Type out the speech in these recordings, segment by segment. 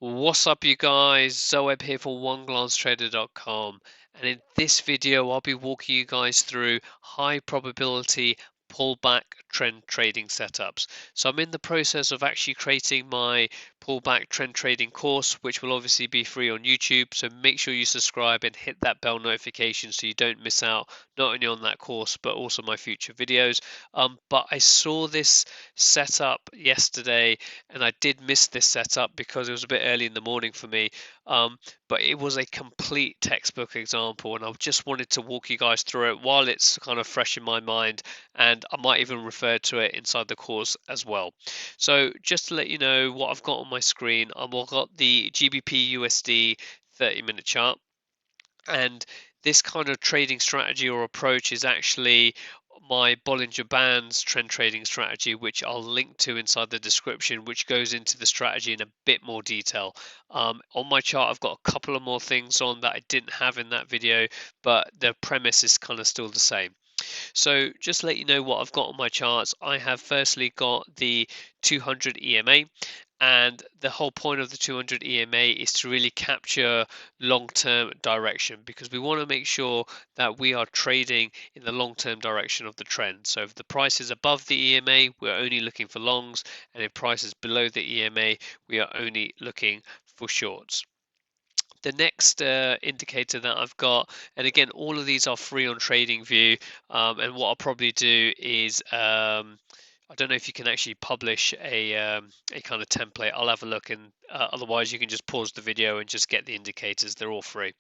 What's up, you guys? Zoeb here for OneGlanceTrader.com, and in this video I'll be walking you guys through high probability pullback trend trading setups. So I'm in the process of actually creating my pullback trend trading course, which will obviously be free on YouTube, so make sure you subscribe and hit that bell notification so you don't miss out not only on that course but also my future videos. But I saw this setup yesterday and I did miss this setup because it was a bit early in the morning for me. But it was a complete textbook example, and I just wanted to walk you guys through it while it's kind of fresh in my mind, and I might even refer to it inside the course as well. So just to let you know what I've got on my screen, I've got the GBP USD 30-minute chart, and this kind of trading strategy or approach is actually my Bollinger Bands trend trading strategy, which I'll link to inside the description, which goes into the strategy in a bit more detail. On my chart, I've got a couple of more things on that I didn't have in that video, but the premise is kind of still the same. So just to let you know what I've got on my charts, I have firstly got the 200 EMA, and the whole point of the 200 EMA is to really capture long-term direction, because we want to make sure that we are trading in the long-term direction of the trend. So if the price is above the EMA, we're only looking for longs, and if price is below the EMA, we are only looking for shorts. The next indicator that I've got, and again, all of these are free on TradingView, and what I'll probably do is I don't know if you can actually publish a kind of template. I'll have a look, and otherwise you can just pause the video and just get the indicators. They're all free.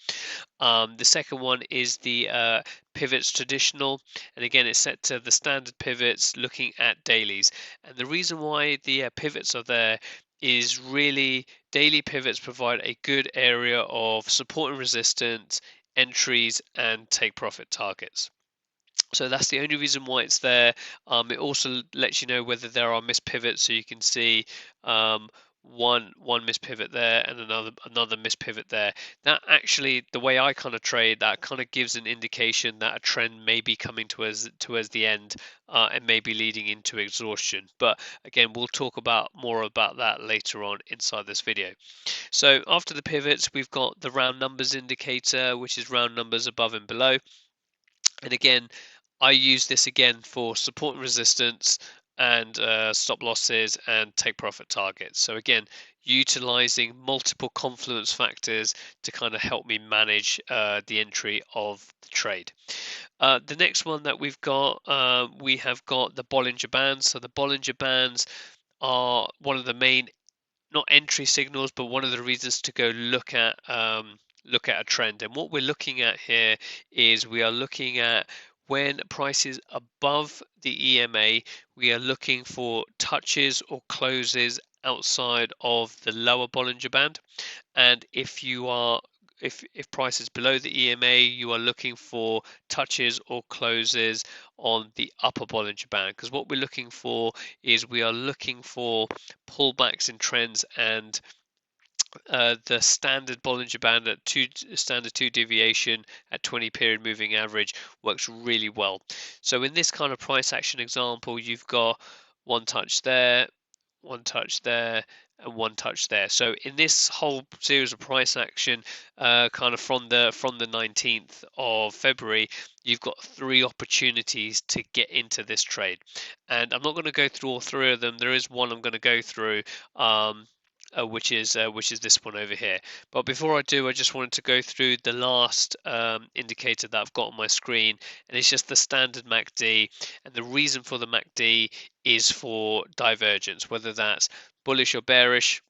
The second one is the pivots traditional, and again it's set to the standard pivots looking at dailies. And the reason why the pivots are there is really daily pivots provide a good area of support and resistance, entries, and take profit targets. So that's the only reason why it's there. It also lets you know whether there are missed pivots, so you can see one missed pivot there and another missed pivot there. That actually, the way I kind of trade, that kind of gives an indication that a trend may be coming towards the end, and may be leading into exhaustion. But again, we'll talk about more about that later on inside this video. So after the pivots, we've got the round numbers indicator, which is round numbers above and below. And again, I use this again for support and resistance, and stop losses and take profit targets. So again, utilizing multiple confluence factors to kind of help me manage the entry of the trade. The next one that we have got the Bollinger Bands. So the Bollinger Bands are one of the main, not entry signals, but one of the reasons to go look at a trend. And what we're looking at here is we are looking at when price is above the EMA, we are looking for touches or closes outside of the lower Bollinger Band. And if price is below the EMA, you are looking for touches or closes on the upper Bollinger Band, because what we're looking for is we are looking for pullbacks in trends, and the standard Bollinger Band at standard 2 deviation at 20 period moving average works really well. So in this kind of price action example, you've got one touch there, one touch there, and one touch there. So in this whole series of price action, kind of from the 19th of February, you've got 3 opportunities to get into this trade. And I'm not going to go through all 3 of them. There is one I'm going to go through, which is this one over here. But before I do, I just wanted to go through the last indicator that I've got on my screen, and it's just the standard MACD. And the reason for the MACD is for divergence, whether that's bullish or bearish,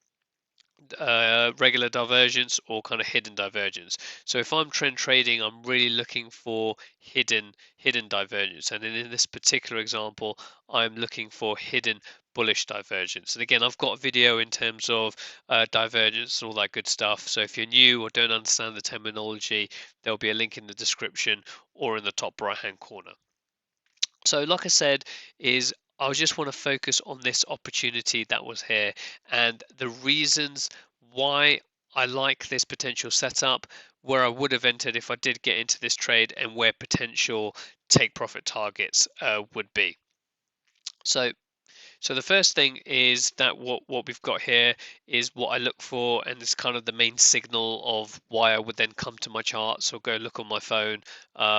regular divergence, or kind of hidden divergence. So if I'm trend trading, I'm really looking for hidden divergence, and in this particular example, I'm looking for hidden bullish divergence. And again, I've got a video in terms of divergence and all that good stuff. So if you're new or don't understand the terminology, there'll be a link in the description or in the top right hand corner. So like I said, is I just want to focus on this opportunity that was here, and the reasons why I like this potential setup, where I would have entered if I did get into this trade, and where potential take profit targets would be. So So the first thing is that what we've got here is what I look for, and it's kind of the main signal of why I would then come to my charts or go look on my phone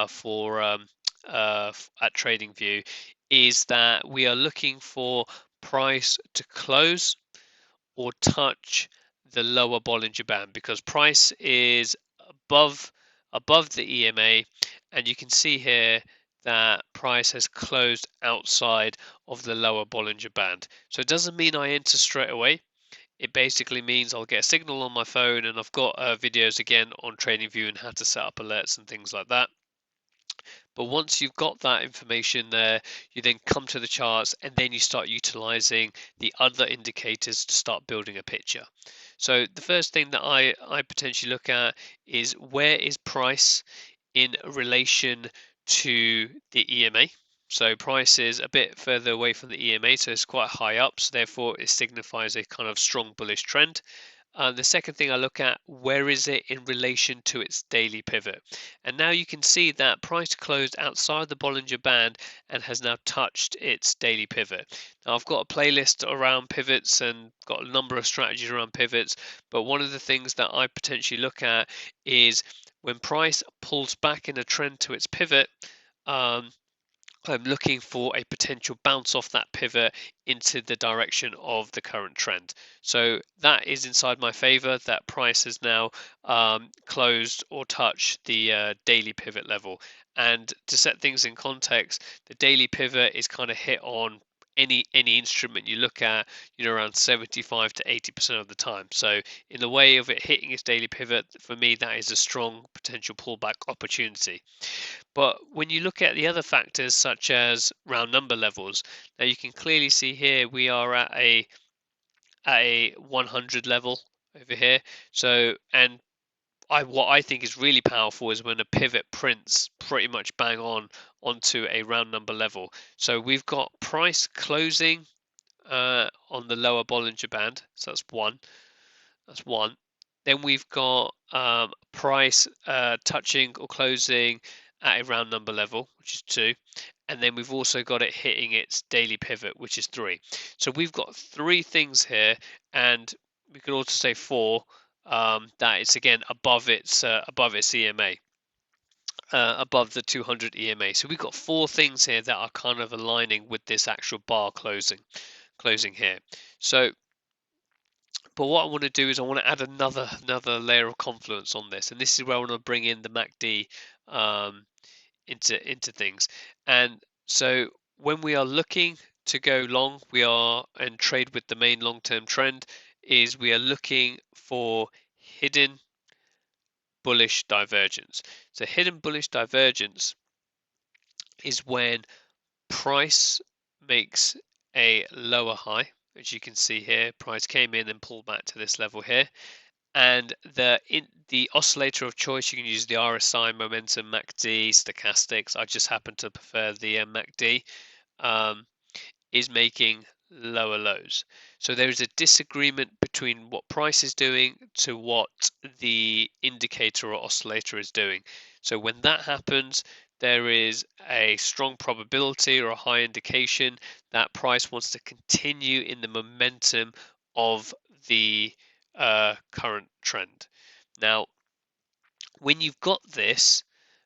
for at TradingView, is that we are looking for price to close or touch the lower Bollinger Band, because price is above the EMA, and you can see here that price has closed outside of the lower Bollinger Band. So it doesn't mean I enter straight away. It basically means I'll get a signal on my phone, and I've got videos again on TradingView and how to set up alerts and things like that. But once you've got that information there, you then come to the charts, and then you start utilizing the other indicators to start building a picture. So the first thing that I potentially look at is, where is price in relation to the EMA? So price is a bit further away from the EMA, so it's quite high up, so therefore it signifies a kind of strong bullish trend. The second thing I look at, where is it in relation to its daily pivot? And now you can see that price closed outside the Bollinger Band and has now touched its daily pivot. Now I've got a playlist around pivots and got a number of strategies around pivots, but one of the things that I potentially look at is when price pulls back in a trend to its pivot. I'm looking for a potential bounce off that pivot into the direction of the current trend. So that is inside my favor, that price has now closed or touched the daily pivot level. And to set things in context, the daily pivot is kind of hit on any instrument you look at, around 75 to 80% of the time. So in the way of it hitting its daily pivot, for me, that is a strong potential pullback opportunity. But when you look at the other factors, such as round number levels, now you can clearly see here we are at a 100 level over here. So, and what I think is really powerful is when a pivot prints pretty much bang on onto a round number level. So we've got price closing on the lower Bollinger Band. So that's one. That's one. Then we've got price touching or closing at a round number level, which is 2. And then we've also got it hitting its daily pivot, which is 3. So we've got 3 things here, and we could also say 4, that it's again above its EMA, above the 200 EMA. So we've got 4 things here that are kind of aligning with this actual bar closing here. So but what I want to do is I want to add another layer of confluence on this, and this is where I want to bring in the MACD into things. And so when we are looking to go long, we are and trade with the main long-term trend, is we are looking for hidden bullish divergence. So hidden bullish divergence is when price makes a lower high, as you can see here. Price came in and pulled back to this level here, and the oscillator of choice, you can use the RSI, momentum, MACD, stochastics. I just happen to prefer the MACD, is making lower lows. So there is a disagreement between what price is doing to what the indicator or oscillator is doing. So when that happens, there is a strong probability or a high indication that price wants to continue in the momentum of the current trend. Now, when you've got this,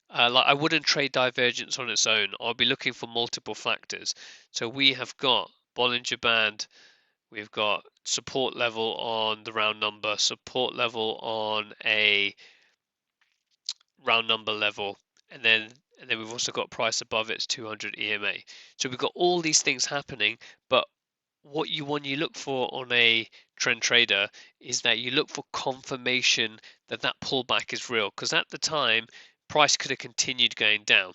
like I wouldn't trade divergence on its own. I'll be looking for multiple factors. So we have got Bollinger Band, we've got support level on the round number, support level on a round number level, and then we've also got price above its 200 EMA. So we've got all these things happening, but what you look for on a trend trader is that you look for confirmation that that pullback is real, because at the time price could have continued going down,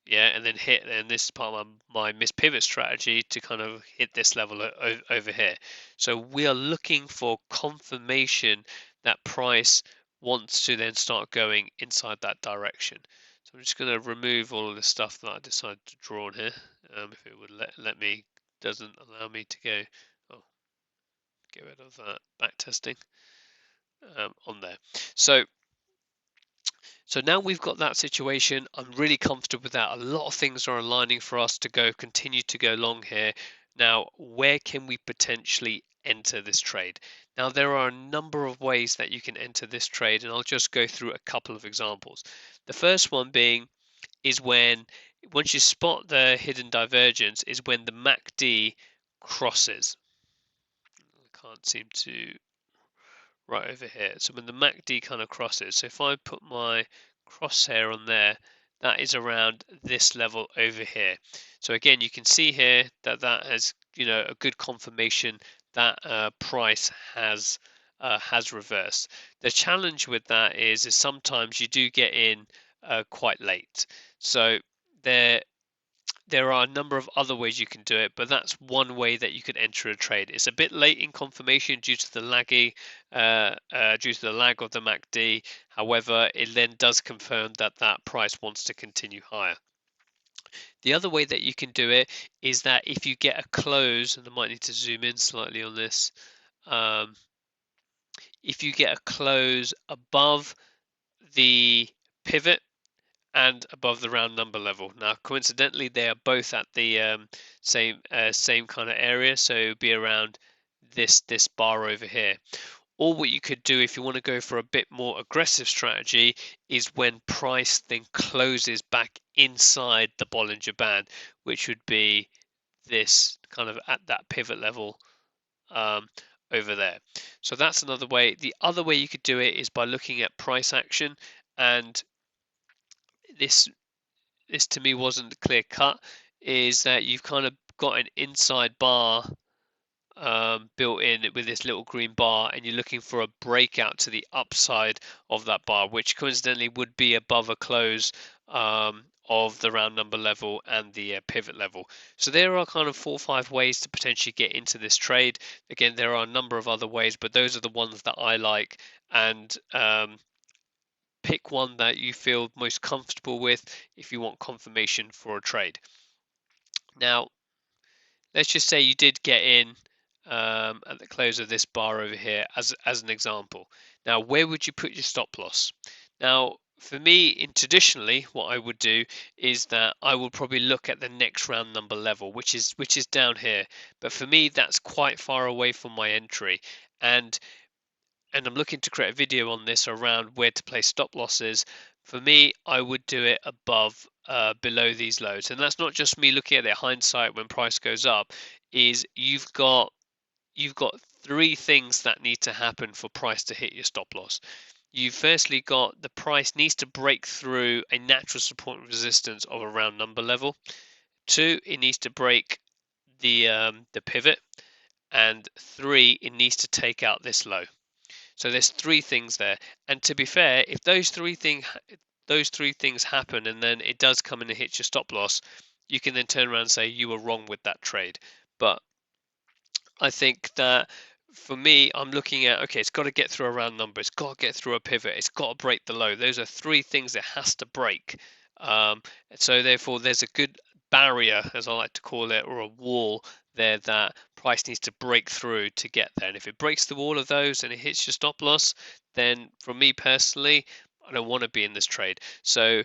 yeah, and then hit, and this is part of my miss pivot strategy to kind of hit this level over here. So we are looking for confirmation that price wants to then start going inside that direction. So I'm just going to remove all of the stuff that I decided to draw on here, if it would let me. Doesn't allow me to go. Oh, get rid of that back testing on there. So now we've got that situation. I'm really comfortable with that. A lot of things are aligning for us to continue to go long here. Now, where can we potentially enter this trade? Now, there are a number of ways that you can enter this trade, and I'll just go through a couple of examples. The first one being is when, once you spot the hidden divergence, is when the MACD crosses. I can't seem to, right over here. So when the MACD kind of crosses, so if I put my crosshair on there, that is around this level over here. So again, you can see here that that has, a good confirmation that price has reversed. The challenge with that is sometimes you do get in quite late. So there are a number of other ways you can do it, but that's one way that you can enter a trade. It's a bit late in confirmation due to the due to the lag of the MACD. However, it then does confirm that that price wants to continue higher. The other way that you can do it is that if you get a close, and I might need to zoom in slightly on this, if you get a close above the pivot and above the round number level. Now, coincidentally, they are both at the same kind of area, so it would be around this bar over here. Or what you could do if you want to go for a bit more aggressive strategy is when price then closes back inside the Bollinger Band, which would be this kind of at that pivot level over there. So that's another way. The other way you could do it is by looking at price action, and this to me wasn't clear cut, is that you've kind of got an inside bar built in with this little green bar, and you're looking for a breakout to the upside of that bar, which coincidentally would be above a close of the round number level and the pivot level. So there are kind of 4 or 5 ways to potentially get into this trade. Again, there are a number of other ways, but those are the ones that I like, and pick one that you feel most comfortable with if you want confirmation for a trade. Now, let's just say you did get in at the close of this bar over here as an example. Now, where would you put your stop loss? Now, for me, traditionally, what I would do is that I will probably look at the next round number level, which is down here. But for me, that's quite far away from my entry, and I'm looking to create a video on this around where to place stop losses. For me, I would do it above below these lows, and that's not just me looking at the hindsight when price goes up. Is you've got 3 things that need to happen for price to hit your stop loss. You've firstly got the price needs to break through a natural support and resistance of a round number level. 2, it needs to break the pivot, and 3, it needs to take out this low. So there's 3 things there, and to be fair, if those three things happen, and then it does come in and hit your stop loss, you can then turn around and say you were wrong with that trade. But I think that for me, I'm looking at, okay, it's got to get through a round number, it's got to get through a pivot, it's got to break the low. Those are 3 things it has to break. So therefore, there's a good barrier, as I like to call it, or a wall there that price needs to break through to get there. And if it breaks through all of those and it hits your stop loss, then for me personally, I don't want to be in this trade. So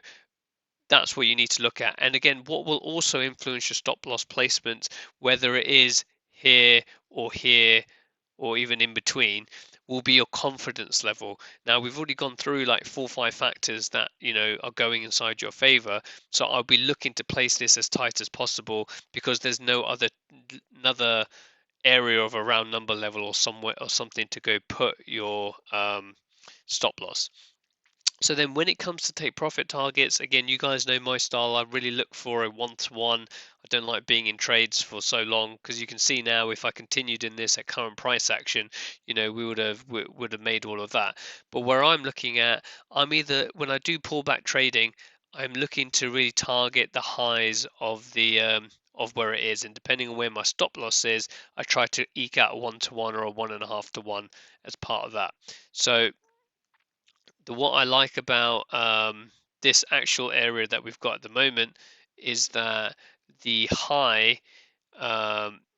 that's what you need to look at. And again, what will also influence your stop loss placement, whether it is here or even in between, will be your confidence level. Now, we've already gone through like 4 or 5 factors that are going inside your favor, so I'll be looking to place this as tight as possible, because there's no another area of a round number level or somewhere or something to go put your stop loss. So then when it comes to take profit targets, again, you guys know my style. I really look for a one-to-one. I don't like being in trades for so long, because you can see now if I continued in this at current price action, we would have made all of that. But where I'm looking at, I'm either, when I do pullback trading, I'm looking to really target the highs of the of where it is, and depending on where my stop loss is, I try to eke out a 1-to-1 or a 1.5-to-1 as part of that. So what I like about this actual area that we've got at the moment is that the high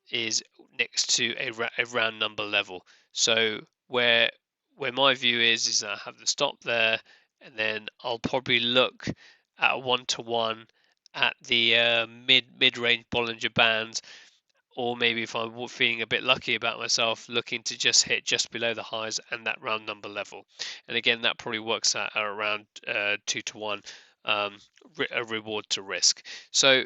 is next to a round number level. So where my view is that I have the stop there, and then I'll probably look at a 1-to-1 at the mid range Bollinger Bands, or maybe if I'm feeling a bit lucky about myself, looking to just hit just below the highs and that round number level. And again, that probably works out at around 2 to 1 a reward to risk. So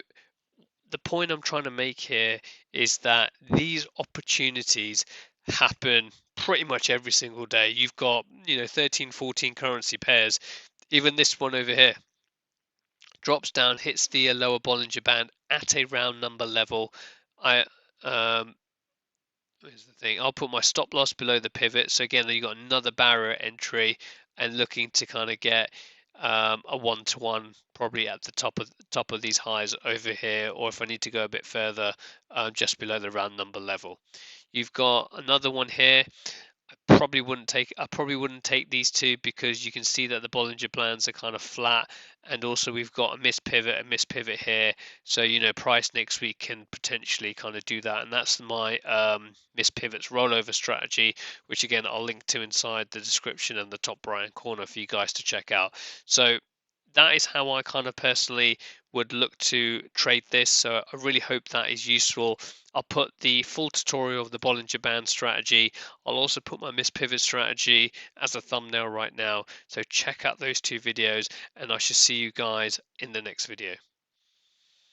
the point I'm trying to make here is that these opportunities happen pretty much every single day. You've got 13, 14 currency pairs. Even this one over here drops down, hits the lower Bollinger Band at a round number level. I Here's the thing. I'll put my stop loss below the pivot. So again, you've got another barrier entry and looking to kind of get a 1-to-1 probably at the top of these highs over here, or if I need to go a bit further, just below the round number level. You've got another one here. I probably wouldn't take these two because you can see that the Bollinger Bands are kind of flat, and also we've got a missed pivot here. So price next week can potentially kind of do that, and that's my missed pivots rollover strategy, which again I'll link to inside the description and the top right hand corner for you guys to check out. So that is how I kind of personally would look to trade this. So I really hope that is useful. I'll put the full tutorial of the Bollinger Band strategy. I'll also put my missed pivot strategy as a thumbnail right now. So check out those two videos, and I shall see you guys in the next video.